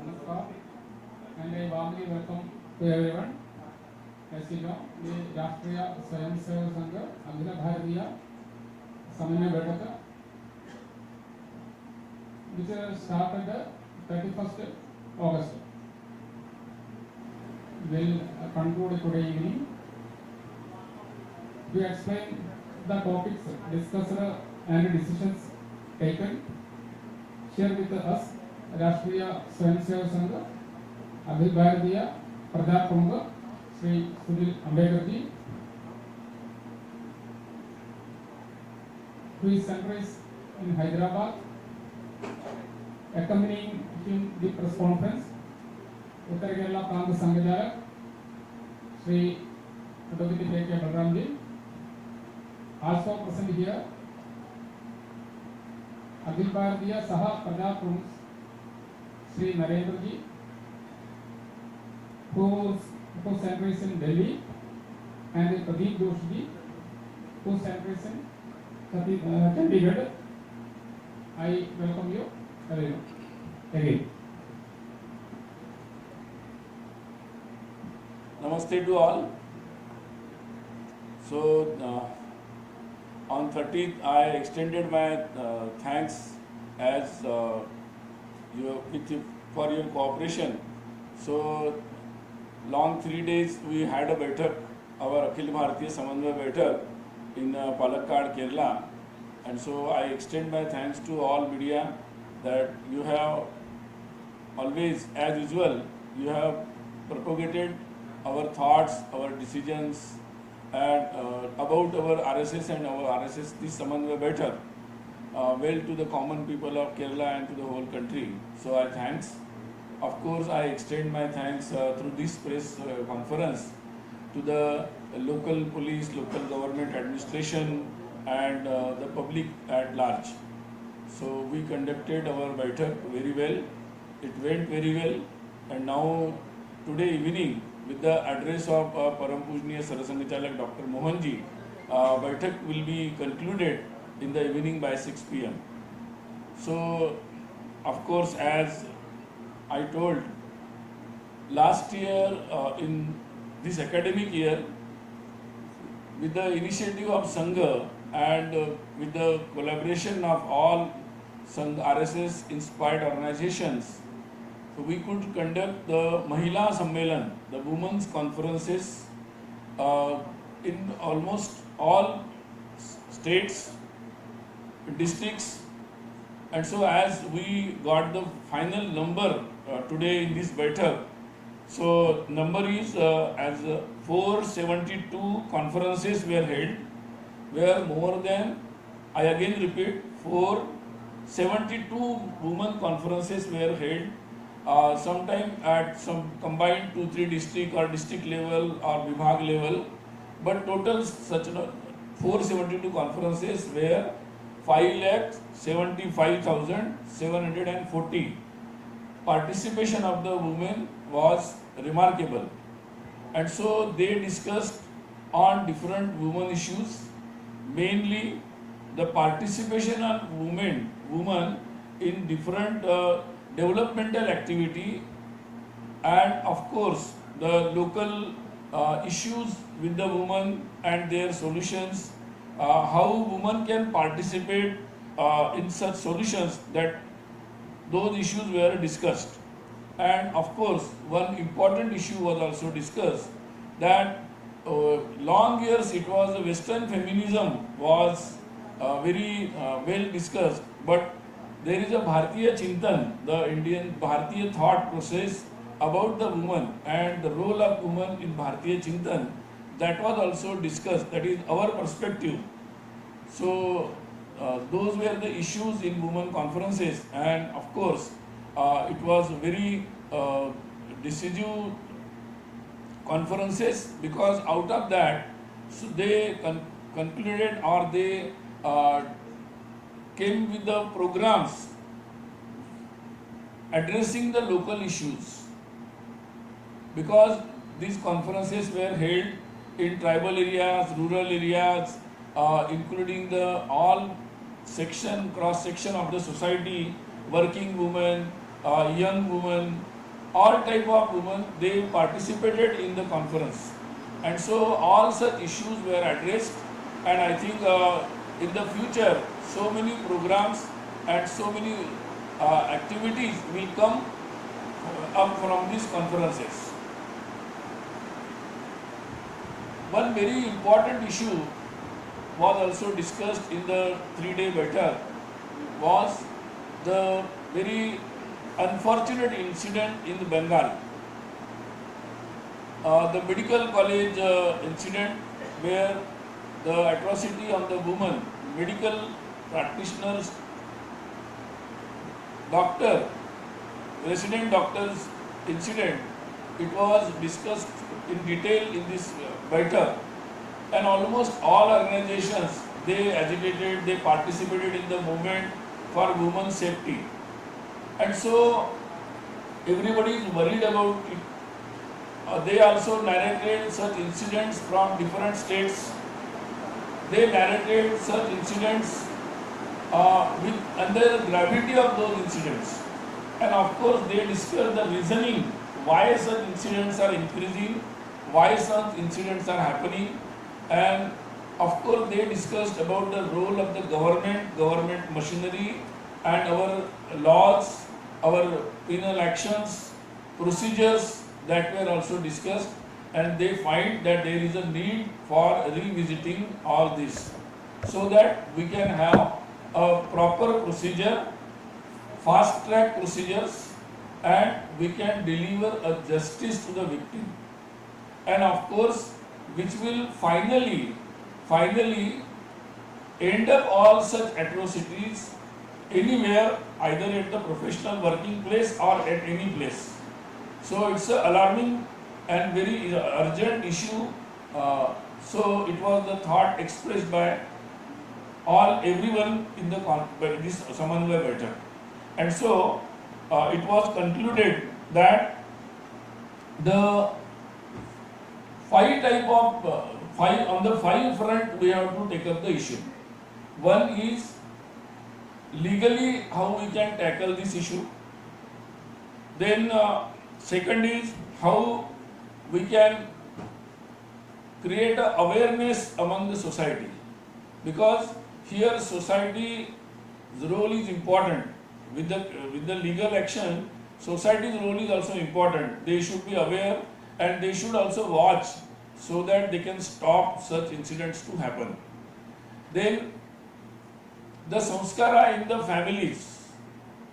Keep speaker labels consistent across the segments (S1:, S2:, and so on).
S1: Namaskar, and I warmly welcome to everyone. As you know, the Rashtriya Swayamsevak Sangha Akhila Bharatiya Samanya Baitaka, which started 31st August, will conclude today evening. To explain the topics discussed and decisions taken, share with us Rashtriya Swayamsevak Sangha Akhil Bharatiya Pradhan Pramukh Sri Sunil Ambedkarji, who is centralized in Hyderabad. Accompanying him the press conference, Uttar Kerala Pranta Sanghajak Sri Advocate K. Balramji. Also present here, Akhil Bharatiya Saha Pradhan Pramukh Sri Narendraji, who centers in Delhi, and Pradeep Joshi, who centers in Chandigarh. I welcome you everyone again.
S2: Namaste to all. So, on 30th, I extended my thanks as for your cooperation. So, long 3 days we had a Baitak, our Akhil Bharatiya Samanvay Baitak in Palakkad, Kerala. And so I extend my thanks to all media that you have always, as usual, you have propagated our thoughts, our decisions, and about our RSS and our RSS, this Samanvay Baitak, well to the common people of Kerala and to the whole country. So I thanks. Of course, I extend my thanks through this press conference to the local police, local government administration, and the public at large. So we conducted our Baitak very well. It went very well, and now today evening, with the address of Param Pujniya Sarasangachalak Dr. Mohanji, Baitak will be concluded in the evening by 6 p.m. So, of course, as I told, last year in this academic year, with the initiative of Sangha and with the collaboration of all Sangha RSS inspired organizations, so we could conduct the Mahila Sammelan, the women's conferences in almost all states, districts. And so as we got the final number today in this Baitak, so number is as 472 conferences were held, where more than, I again repeat, 472 women conferences were held, sometime at some combined 2-3 district or district level or Vibhag level, but total such 472 conferences were 5,75,740. Participation of the women was remarkable, and so they discussed on different women issues, mainly the participation of women in different developmental activity, and of course the local issues with the women and their solutions, how women can participate in such solutions, that those issues were discussed. And of course one important issue was also discussed, that long years it was Western feminism was very well discussed, but there is a Bharatiya Chintan, the Indian Bharatiya thought process about the woman and the role of woman in Bharatiya Chintan, that was also discussed. That is our perspective. So those were the issues in women conferences, and of course it was very decisive conferences, because out of that, so they concluded, or they came with the programs addressing the local issues, because these conferences were held in tribal areas, rural areas, including the all section, cross section of the society, working women, young women, all type of women, they participated in the conference. And so all such issues were addressed, and I think in the future so many programs and so many activities will come up from these conferences. One very important issue was also discussed in the 3-day Baitak was the very unfortunate incident in Bengal. The medical college incident where the atrocity on the woman, medical practitioners, doctor, resident doctors incident, it was discussed in detail in this Baitak, and almost all organizations, they agitated, they participated in the movement for women's safety. And so everybody is worried about it. They also narrated such incidents from different states. They narrated such incidents with under the gravity of those incidents. And of course they discussed the reasoning why such incidents are increasing, why such incidents are happening, and of course they discussed about the role of the government machinery, and our laws, our penal actions, procedures that were also discussed, and they find that there is a need for revisiting all this so that we can have a proper procedure, fast track procedures, and we can deliver a justice to the victim, and of course which will finally end up all such atrocities anywhere, either at the professional working place or at any place. So it's an alarming and very urgent issue. So it was the thought expressed by everyone in this Samanvaya Baitak. And so it was concluded that the on the five front we have to take up the issue. One is legally how we can tackle this issue. Then second is how we can create a awareness among the society, because here society's role is important. With the legal action, society's role is also important. They should be aware and they should also watch so that they can stop such incidents to happen. Then the samskara in the families,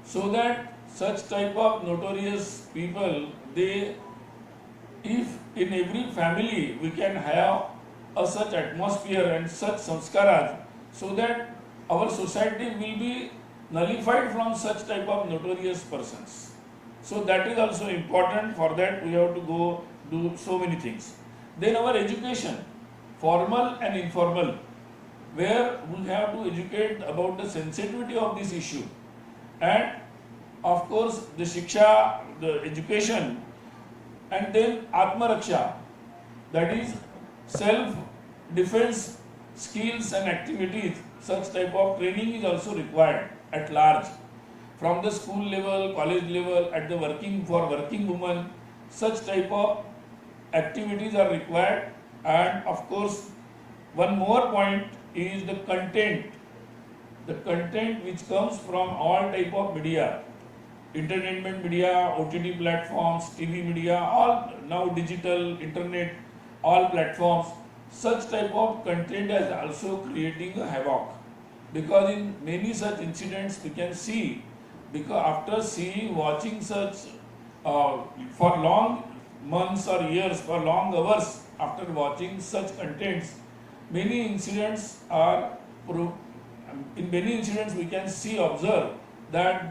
S2: so that such type of notorious people, if in every family we can have such atmosphere and such samskaras, so that our society will be nullified from such type of notorious persons. So that is also important. For that we have to go do so many things. Then our education, formal and informal, where we have to educate about the sensitivity of this issue, and of course the shiksha, the education, and then atma raksha, that is self defense skills and activities. Such type of training is also required at large, from the school level, college level, at the working women. Such type of activities are required. And of course one more point is the content which comes from all type of media, entertainment media, OTT platforms, TV media, all now digital, internet, all platforms. Such type of content is also creating a havoc, because in many such incidents we can see, because after watching such for long months or years, for long hours, after watching such contents, many incidents in many incidents we can observe that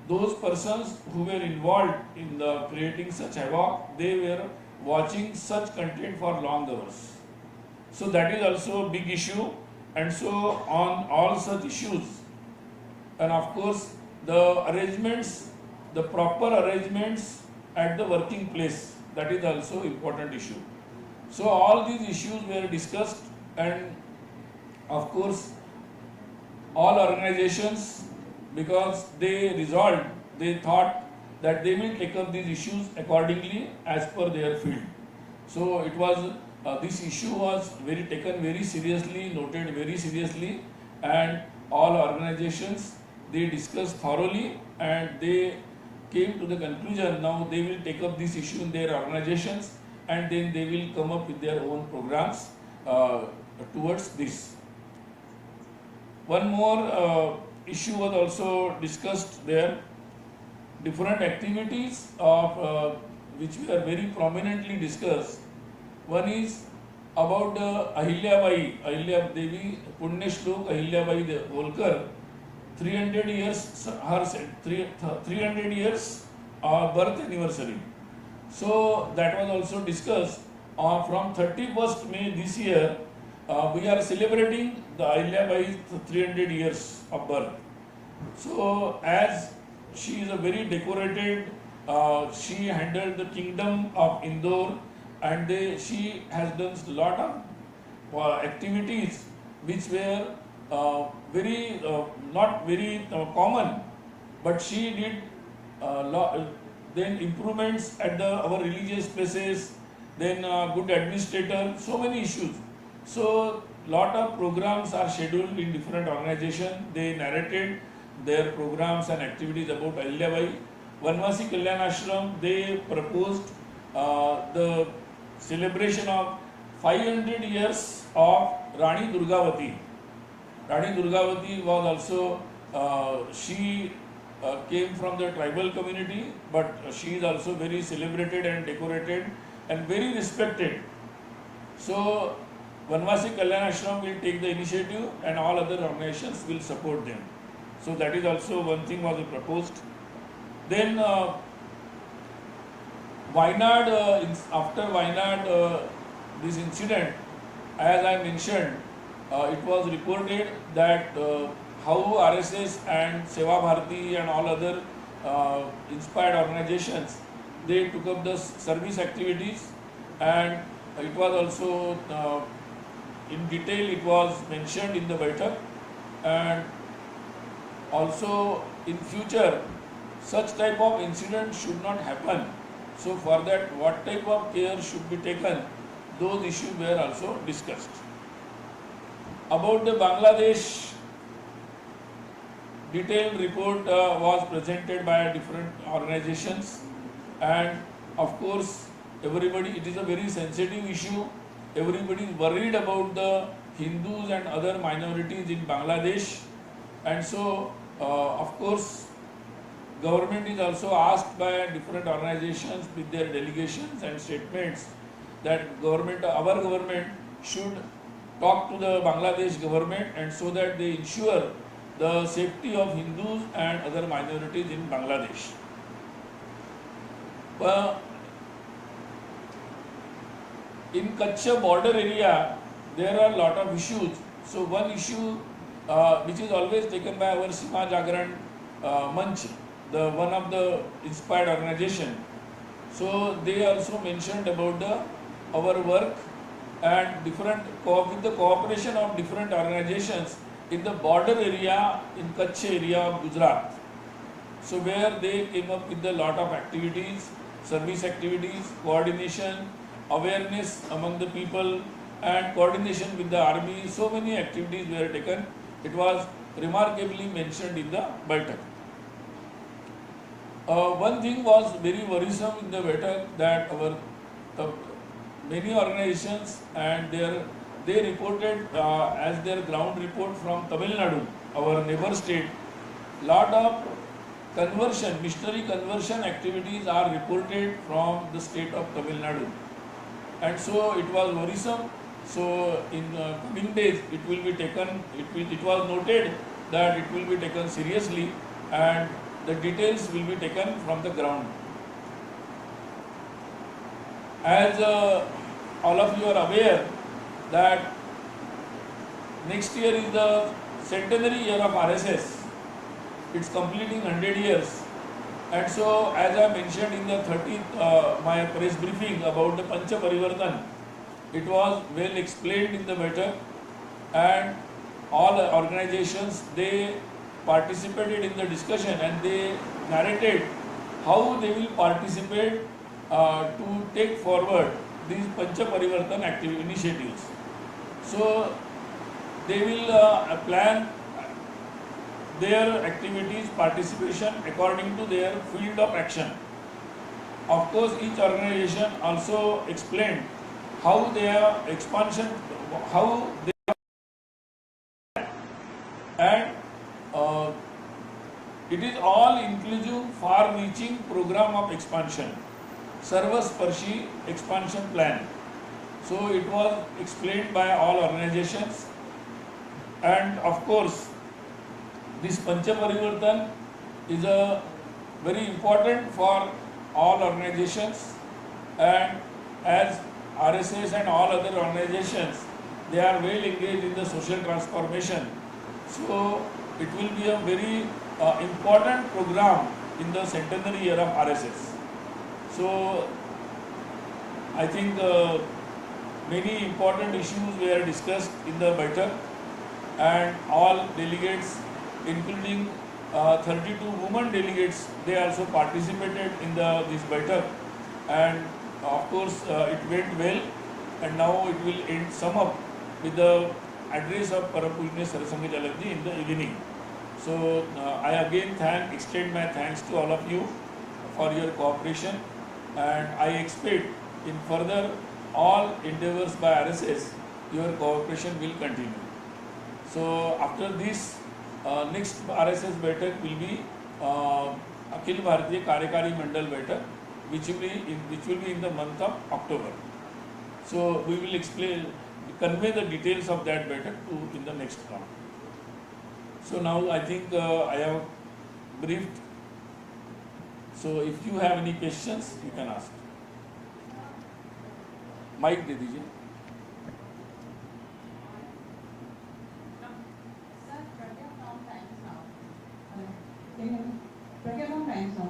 S2: those persons who were involved in creating such havoc, they were watching such content for long hours. So that is also a big issue. And so on all such issues, and of course the proper arrangements at the working place, that is also important issue. So all these issues were discussed, and of course all organizations, because they thought that they will take up these issues accordingly as per their field. So it was, this issue was taken very seriously, noted very seriously, and all organizations, they discussed thoroughly and they came to the conclusion now they will take up this issue in their organizations and then they will come up with their own programs towards this. One more issue was also discussed there. Different activities of which we are very prominently discussed. One is about Ahilya Devi Punya Shlok Ahilyabai Holkar, 300 years her 300 years birth anniversary. So that was also discussed. From 31st May this year, we are celebrating the Ahilyabai 300 years of birth. So as she is a very decorated, she handled the kingdom of Indore, and she has done a lot of activities which were very not very common, but she did then improvements at our religious places, then good administrator, so many issues. So lot of programs are scheduled in different organizations. They narrated their programs and activities about Ahilyabai. Vanvasi Kalyan Ashram, they proposed the celebration of 500 years of Rani Durgavati. Rani Durgavati was also, she came from the tribal community, but she is also very celebrated and decorated and very respected. So Vanvasi Kalyan Ashram will take the initiative and all other organizations will support them. So that is also one thing was proposed. Then Wayanad, after Wayanad, this incident, as I mentioned, it was reported that how RSS and Seva Bharati and all other inspired organizations, they took up the service activities, and it was also in detail it was mentioned in the Baitak, and also in future such type of incident should not happen. So for that, what type of care should be taken, those issues were also discussed. About the Bangladesh, detailed report was presented by different organizations, and of course everybody, it is a very sensitive issue. Everybody is worried about the Hindus and other minorities in Bangladesh, and so of course government is also asked by different organizations with their delegations and statements that government, our government should talk to the Bangladesh government, and so that they ensure the safety of Hindus and other minorities in Bangladesh. In Kutch border area, there are a lot of issues. So one issue which is always taken by our Sima Jagran Manch, the one of the inspired organization. So they also mentioned about our work and different with the cooperation of different organizations in the border area in Kutch area of Gujarat. So where they came up with a lot of activities, service activities, coordination, awareness among the people, and coordination with the army. So many activities were taken. It was remarkably mentioned in the Baitak. One thing was very worrisome in the Baitak, that our many organizations and they reported as their ground report from Tamil Nadu, our neighbor state, lot of conversion, missionary conversion activities are reported from the state of Tamil Nadu, and so it was worrisome. So in coming days it will be taken, it was noted that it will be taken seriously, and the details will be taken from the ground. As all of you are aware that next year is the centenary year of RSS. It's completing 100 years. And so, as I mentioned in the 30th my press briefing about the Pancha Parivartan, it was well explained in the matter, and all organizations, they participated in the discussion and they narrated how they will participate to take forward these Pancha Parivartan initiatives. So they will plan their activities, participation according to their field of action. Of course, each organization also explained how their expansion, how they and it is all inclusive, far-reaching program of expansion, Sarvasparshi expansion plan. So it was explained by all organizations, and of course, this Pancha Parivartan is a very important for all organizations, and as RSS and all other organizations, they are well engaged in the social transformation. So it will be a very important program in the centenary year of RSS. So I think many important issues were discussed in the Baitak, and all delegates, including 32 women delegates, they also participated in this Baitak, and of course it went well, and now it will end sum up with the address of Parapujnya Saraswati Jalakji in the evening. So I again extend my thanks to all of you for your cooperation, and I expect in further all endeavors by RSS, your cooperation will continue. So after this, next RSS Baitak will be Akhil Bharatiya Karyakari Mandal Baitak, which will be in the month of October. So we will convey the details of that Baitak in the next round. So now I think I have briefed. So if you have any questions, you can ask. Mic दे दीजिए.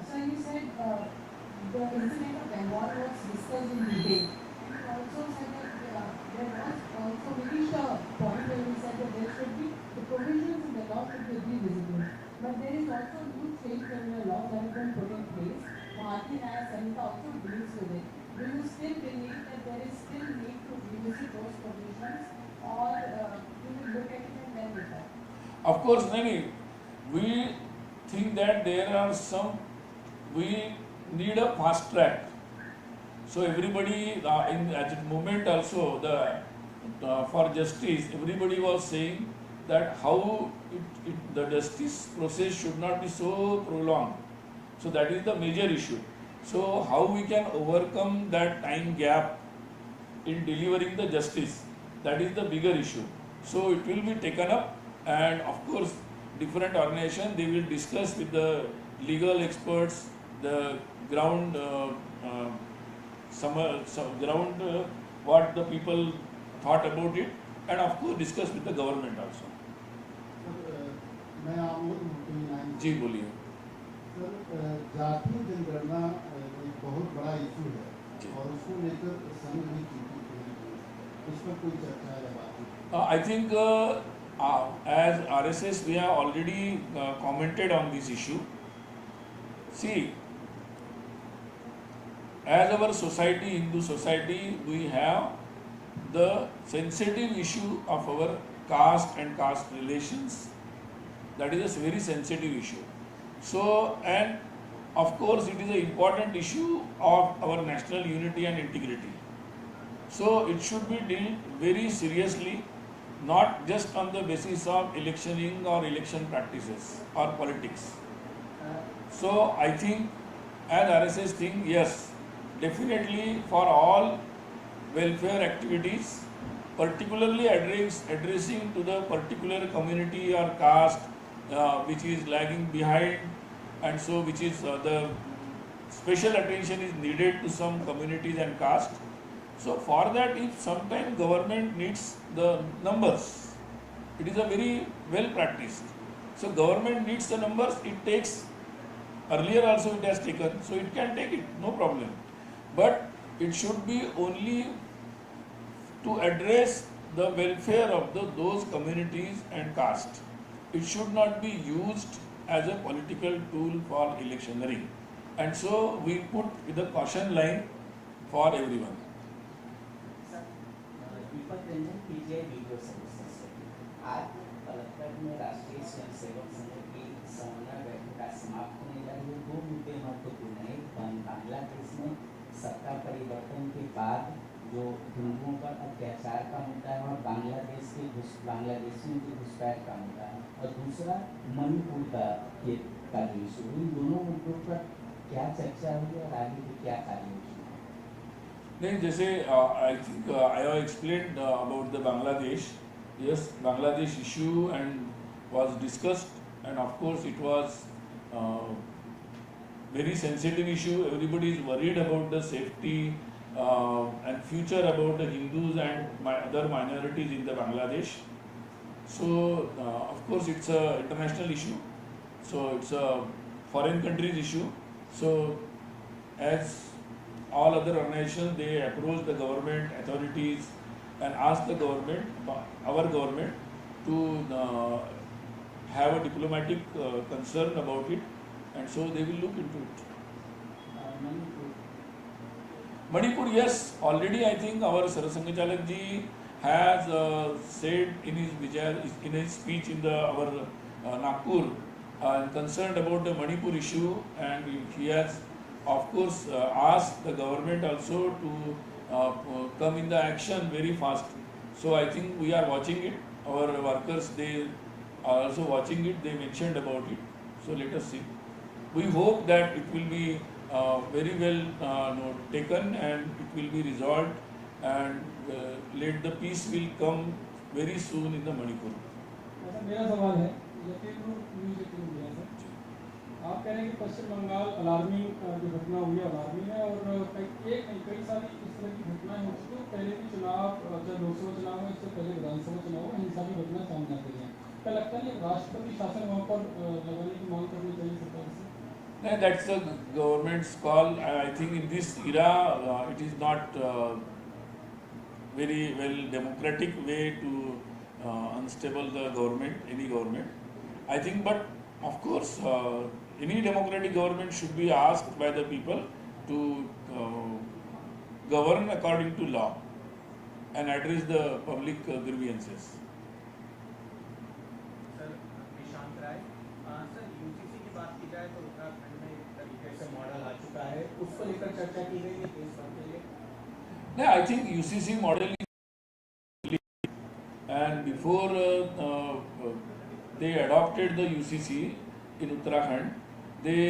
S3: So you said the incident of Bengal was discussed in detail. And you also said that there was also reached a point where we said that there should be the provisions in the law should be revisited. But there is also new change in the law that has been put in place. Bharati Nyaya Samhita also deals with it. Do you still believe that there is still need to revisit those provisions, or you will look at it and then decide?
S2: Of course, Nani, we think that there are we need a fast track. So everybody at the moment also for justice, everybody was saying that how the justice process should not be so prolonged. So that is the major issue. So how we can overcome that time gap in delivering the justice, that is the bigger issue. So it will be taken up, and of course different organizations, they will discuss with the legal experts, the ground what the people thought about it, and of course discuss with the government also.
S4: मैं आप
S2: जी बोलिए.
S4: Sir, जातीय जनगणना एक बहुत बड़ा issue है और उसको लेकर संघ भी चिंतित है. इस पर कोई चर्चा या बात?
S2: I think as RSS we have already commented on this issue. See, as our society, Hindu society, we have the sensitive issue of our caste and caste relations. That is a very sensitive issue. So, and of course it is an important issue of our national unity and integrity. So it should be dealt very seriously, not just on the basis of electioning or election practices or politics. So I think as RSS think, yes, definitely for all welfare activities, particularly addressing to the particular community or caste which is lagging behind, and so which is the special attention is needed to some communities and caste. So for that, if sometime government needs the numbers, it is a very well practiced. So government needs the numbers, it takes, earlier also it has taken, so it can take it, no problem. But it should be only to address the welfare of those communities and caste. It should not be used as a political tool for electioneering. And so we put with a caution line for everyone.
S5: Sir Deepak Ranjan PGI video services से आज पलक्कड़ में राष्ट्रीय स्वयंसेवक संघ की समन्वय बैठक आज समाप्त होने जा रही है। दो मुद्दे महत्वपूर्ण हैं। बांग्लादेश में सत्ता परिवर्तन के बाद जो हिंदुओं पर अत्याचार का मुद्दा है और बांग्लादेशियों की घुसपैठ का मुद्दा है, और दूसरा मणिपुर का जो इशू। इन दोनों मुद्दों पर क्या चर्चा हुई और आगे की क्या कार्ययोजना है?
S2: नहीं, जैसे I think I have explained about the Bangladesh. Yes, Bangladesh issue and was discussed, and of course it was very sensitive issue. Everybody is worried about the safety and future about the Hindus and other minorities in the Bangladesh. So of course it's a international issue. So it's a foreign countries issue. So as all other organizations, they approach the government authorities and ask the government, our government, to have a diplomatic concern about it, and so they will look into it. Manipur, yes, already I think our Sarasangachalak ji has said in his speech in our Nagpur concerned about the Manipur issue, and he has of course asked the government also to come in the action very fast. So I think we are watching it. Our workers, they are also watching it. They mentioned about it. So let us see. We hope that it will be very well taken and it will be resolved, and let the peace will come very soon in the Manipur.
S1: अच्छा, मेरा सवाल है, news India से आप कह रहे हैं कि पश्चिम बंगाल अलार्मिंग जो घटना हुई है अलार्मिंग है, और कई सारी इस तरह की घटनाएं हो चुकी हैं। पहले भी चुनाव, चाहे लोकसभा चुनाव है, इससे पहले विधानसभा चुनाव है, हिंसा की घटना सामने आती है। क्या लगता है ये राष्ट्रपति शासन वहाँ पर लगाने की मांग करनी चाहिए सरकार से?
S2: No, that's the government's call. I think in this era, it is not very well democratic way to unstable the government, any government. I think, but of course, any democratic government should be asked by the people to govern according to law and address the public grievances.
S6: Sir Nishant Rai, sir UCC की बात की जाए तो उत्तराखंड में एक तरीके से model आ चुका है, उसको लेकर चर्चा की गई है केस के लिए?
S2: Yeah, I think UCC model is, and before they adopted the UCC in Uttarakhand, they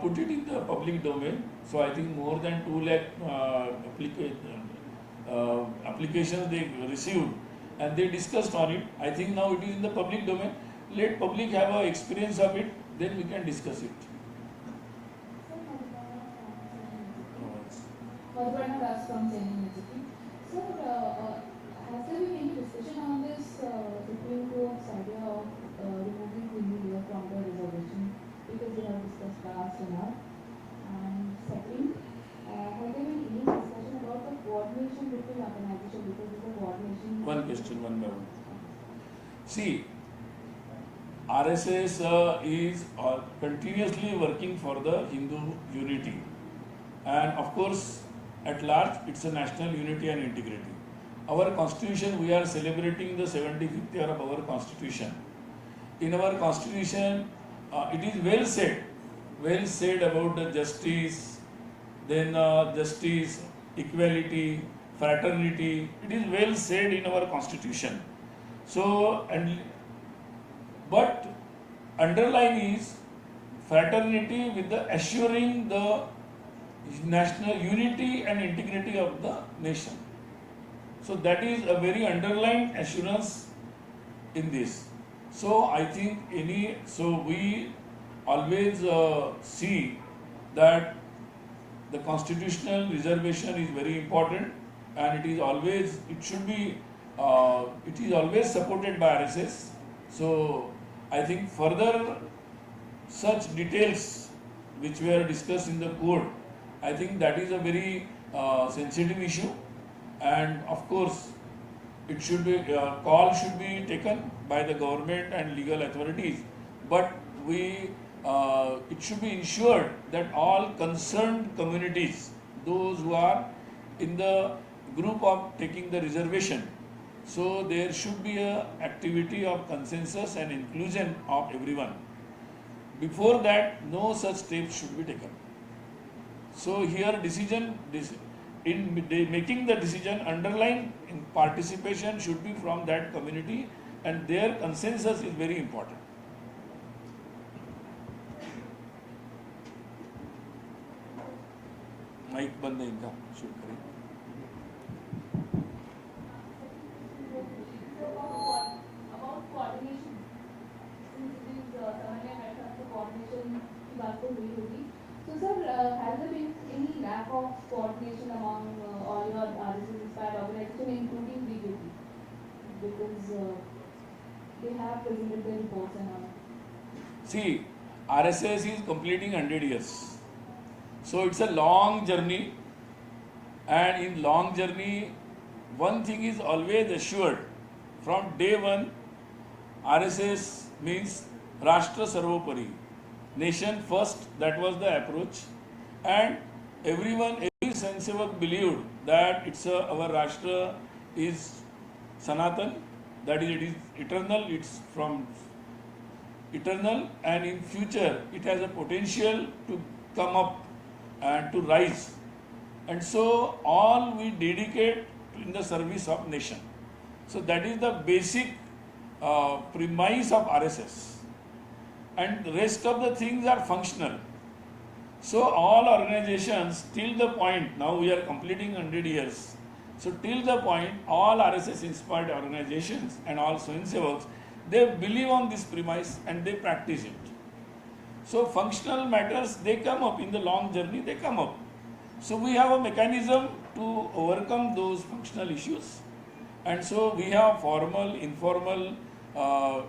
S2: put it in the public domain. So I think more than 2 lakh applications they received, and they discussed on it. I think now it is in the public domain. Let public have an experience of it, then we can discuss it.
S3: Madhurana Das from Centenary. Sir, has there been any discussion on this Supreme Court's idea of removing Hindu from the reservation, because we have discussed past enough? And second, has there been any discussion about the coordination between organizations, because it's a coordination?
S2: One question, one by one. See, RSS is continuously working for the Hindu unity, and of course at large it's a national unity and integrity. Our constitution, we are celebrating the 75th year of our constitution. In our constitution it is well said about the justice, then justice, equality, fraternity. It is well said in our constitution. So, but underline is fraternity with the assuring the national unity and integrity of the nation. So that is a very underlined assurance in this. So I think we always see that the constitutional reservation is very important, and it is always supported by RSS. So I think further such details which were discussed in the court, I think that is a very sensitive issue, and of course it should be call should be taken by the government and legal authorities, but it should be ensured that all concerned communities, those who are in the group of taking the reservation, so there should be a activity of consensus and inclusion of everyone. Before that, no such steps should be taken. So here in making the decision, underlying participation should be from that community, and their consensus is very important. Mic बंद है इनका, shoot करें.
S3: About coordination, since it is Samanya method, so coordination की बात तो हुई होगी. So sir, has there been any lack of coordination among all your RSS inspired organizations, including BJP? Because they have presented their reports and all.
S2: See, RSS is completing 100 years. So it's a long journey, and in long journey, one thing is always assured. From day one, RSS means Rashtra Sarvopari, nation first. That was the approach, and every Swayansevak believed that our Rashtra is Sanatan, that is, it is eternal. It's from eternal, and in future it has a potential to come up and to rise, and so all we dedicate in the service of nation. So that is the basic premise of RSS, and the rest of the things are functional. So all organizations till the point, now we are completing 100 years, so till the point all RSS inspired organizations and all Swayansevaks, they believe on this premise and they practice it. So functional matters, they come up in the long journey, they come up. So we have a mechanism to overcome those functional issues, and so we have formal, informal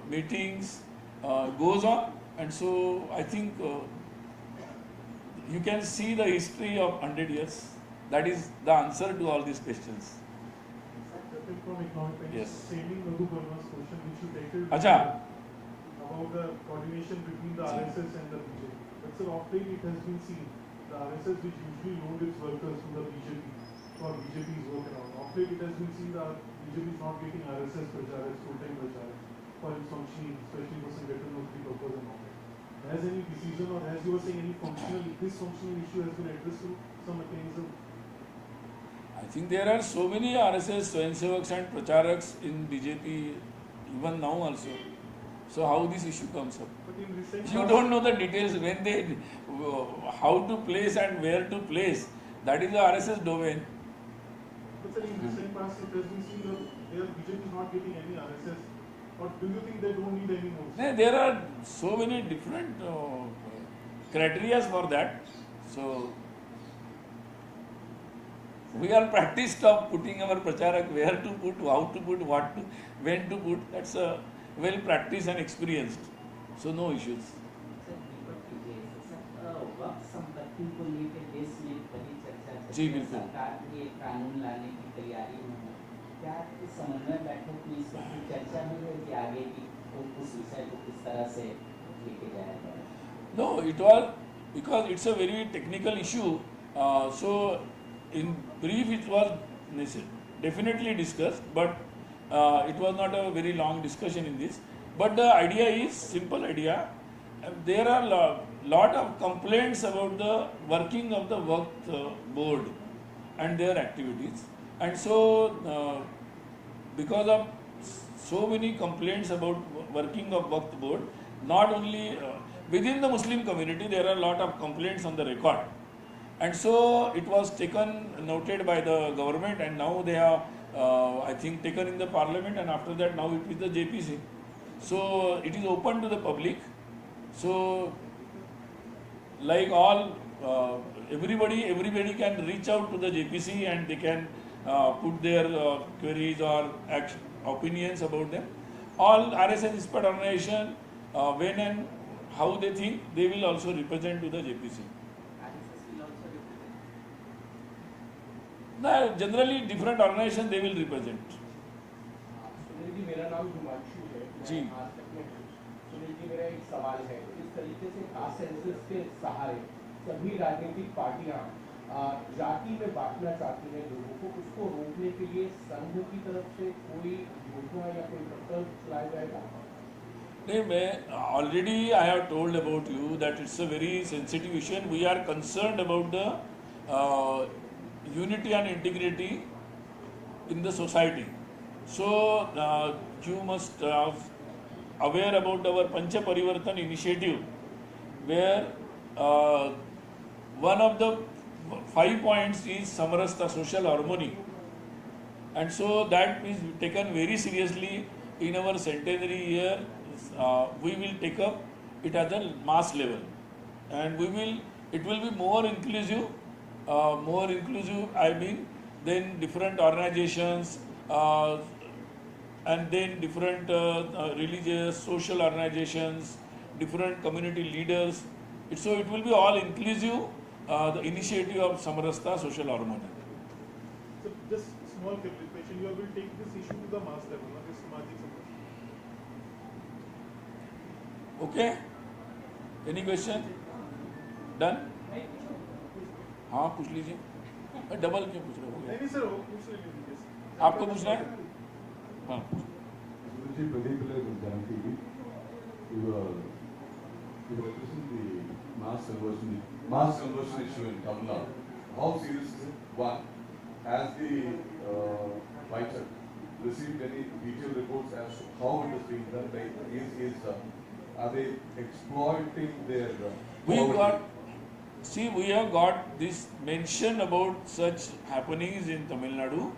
S2: meetings goes on, and so I think you can see the history of 100 years. That is the answer to all these questions.
S7: From economic,
S2: Yes.
S7: Saving Madhu Verma's question, which you tackled
S2: Acha.
S7: about the coordination between the RSS and the BJP. But sir, of late it has been seen the RSS, which usually loaned its workers to the BJP for BJP's work around. Of late it has been seen that BJP is not getting RSS pracharaks, full-time pracharaks for its functioning, especially for Sangathan Mukti purpose and all that. Has any decision, or as you were saying, any this functional issue has been addressed through some mechanism?
S2: I think there are so many RSS, Swayansevaks and Pracharaks in BJP even now also. So how this issue comes up?
S7: But in recent
S2: You don't know the details when they, how to place and where to place. That is the RSS domain.
S7: But sir, in recent past it has been seen that BJP is not getting any RSS. Or do you think they don't need any more?
S2: There are so many different criteria for that. So we are practiced of putting our pracharak where to put, how to put, what to, when to put. That's a well practiced and experienced. So no issues.
S5: Sir Deepak कीजिए sir, वक्त संपत्ति को लेकर देश में बड़ी चर्चा चल
S2: जी,
S5: रही है।
S2: बिल्कुल।
S5: सरकार भी एक कानून लाने की तैयारी में है। क्या इस समन्वय बैठक में इस पर कोई चर्चा हुई है कि आगे की उस विषय को किस तरह से लेके जाया जाए?
S2: No, it was because it's a very technical issue. So in brief, it was definitely discussed, but it was not a very long discussion in this. But the idea is simple idea. There are lot of complaints about the working of the Waqf board and their activities, and so because of so many complaints about working of Waqf board, not only within the Muslim community, there are a lot of complaints on the record. And so it was noted by the government, and now they are, I think, taken in the parliament, and after that now it is the JPC. So it is open to the public. So like all, everybody can reach out to the JPC and they can put their queries or opinions about them. All RSS inspired organization, when and how they think, they will also represent to the JPC.
S5: RSS will also represent.
S2: No, generally different organizations they will represent.
S6: Sunil ji, मेरा नाम हिमांशु है।
S2: जी।
S6: आज तक में हूँ। सुनील जी, मेरा एक सवाल है। इस तरीके से कास्ट सेंसस के सहारे सभी राजनीतिक पार्टियां जाति में बांटना चाहती हैं लोगों को, उसको रोकने के लिए संघ की तरफ से कोई योजना या कोई प्रकल्प चलाया जाएगा?
S2: नहीं, मैं already I have told about you that it's a very sensitive issue and we are concerned about the unity and integrity in the society. So you must aware about our Pancha Parivartan initiative, where one of the 5 points is Samarasta, social harmony, and so that is taken very seriously in our centenary year. We will take up it at the mass level, and it will be more inclusive. I mean, then different organizations, and then different religious, social organizations, different community leaders. So it will be all inclusive. The initiative of Samarasta, social harmony.
S7: So just small clarification, you will take this issue to the mass level, not just Samajik Samaj.
S2: Okay? Any question? Done? हाँ पूछ लीजिए। Double क्यों पूछ रहे हो?
S7: नहीं sir, वो पूछ लेंगे।
S2: आपको पूछना है? हाँ।
S8: Guruji, Pradeep Janam TV. You represent the mass conversion issue in Tamil Nadu. How serious is it? One, has the writer received any detailed reports as to how it is being done? Are they exploiting their?
S2: We have got this mention about such happenings in Tamil Nadu.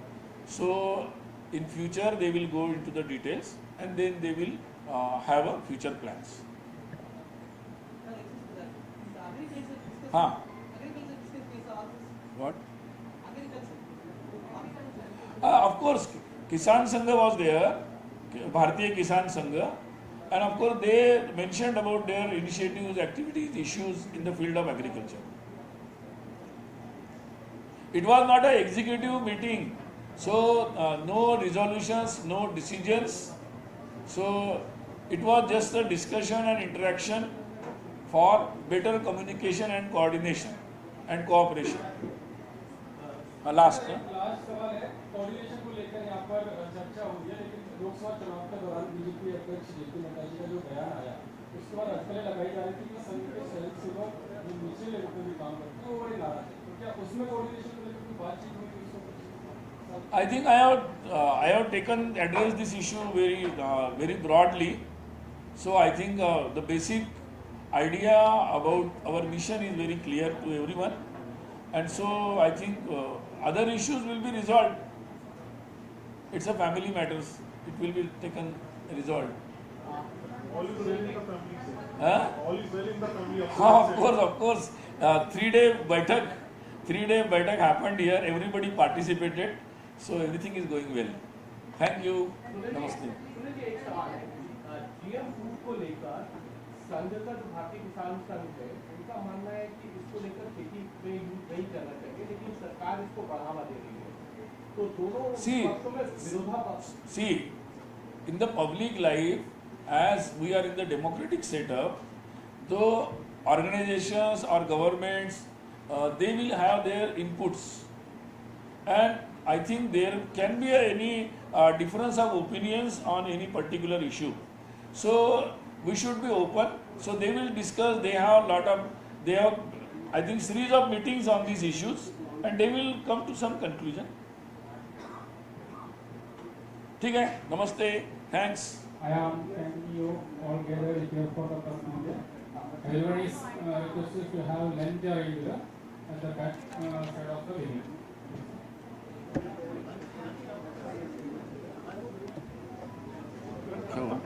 S2: So in future they will go into the details and then they will have a future plans. हाँ. What? Of course, Kisan Sangha was there, Bharatiya Kisan Sangha, and of course they mentioned about their initiatives, activities, issues in the field of agriculture. It was not an executive meeting, so no resolutions, no decisions. So it was just a discussion and interaction for better communication and coordination and cooperation. Last.
S1: Last सवाल है, coordination को लेकर यहाँ पर चर्चा हुई है, लेकिन लोकसभा चुनाव के दौरान बीजेपी अध्यक्ष जेपी नड्डा जी का जो बयान आया, उसके बाद अटकलें लगाई जा रही थी कि संघ के स्वयं सेवक जो निचले लेवल पर भी काम करते हैं वो बड़े नाराज हैं। तो क्या उसमें कोऑर्डिनेशन को लेकर कोई बातचीत हुई थी उसको?
S2: I think I have addressed this issue very broadly. So I think the basic idea about our mission is very clear to everyone, and so I think other issues will be resolved. It's a family matters. It will be taken resolved.
S7: All is well in the family, sir.
S2: Huh?
S7: All is well in the family.
S2: Of course. 3-day baitak happened here. Everybody participated, so everything is going well. Thank you. Namaste.
S6: Sunil ji, एक सवाल है। GM food को लेकर संघ का जो भारतीय किसान संघ है, उनका मानना है कि इसको लेकर खेती में यूज नहीं करना चाहिए, लेकिन सरकार इसको बढ़ावा दे रही है। तो दोनों पक्षों में विरोधाभास।
S2: See, in the public life, as we are in the democratic setup, the organizations or governments, they will have their inputs, and I think there can be any difference of opinions on any particular issue. So we should be open. So they will discuss. They have I think series of meetings on these issues, and they will come to some conclusion. ठीक है, नमस्ते, thanks.
S1: I am thanking you all gathered here for the person. Everyone is requested to have lunch arranged at the back side of the venue.
S7: Go on.